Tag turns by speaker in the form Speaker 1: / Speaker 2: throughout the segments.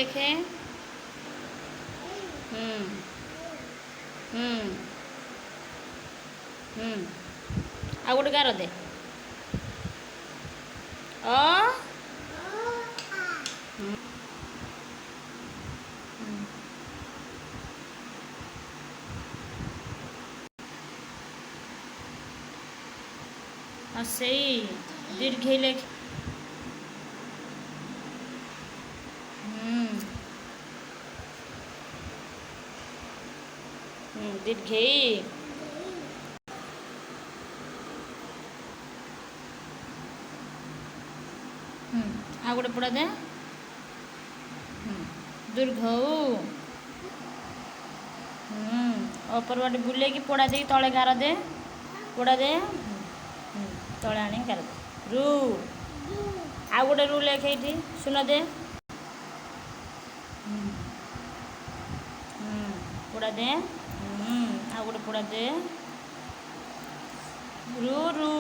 Speaker 1: लेखे आ गोटे गार दे अ सही दीर्घ लेख दीर्घ आ गोटे पड़ा दे दीर्घ अपर बाटे बुले की पोड़ा दे तले गार दे पोड़ा दे तले आने गार दे रु आ गोटे रु लेखे सुन दे पोड़ा दे आ गोटे पोड़ा दे रु रु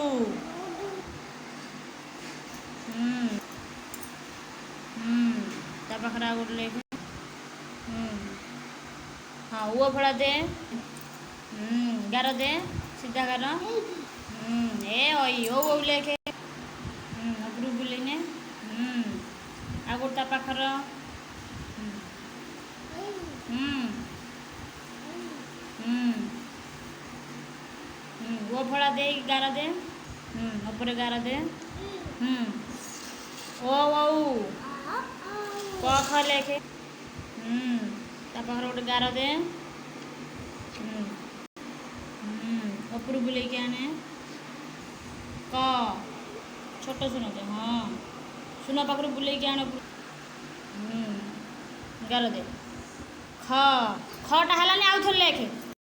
Speaker 1: ता पाखरे आ गोटे लेखे हाँ वो फड़ा दे गार दे सीधा गार ए ओई ओ लेखे उपरू बुलेने आ गोटे ता पाखर वो फड़ा दे गार दे ऊपर गार दे ओ क ख लेखे ता पाखर गोटे गार दे ऊपर बुले के आने क छोट सुन दे हाँ सुन पाखर बुले के आने गार दे ख खटा हलानी आउ थोड़े लेखे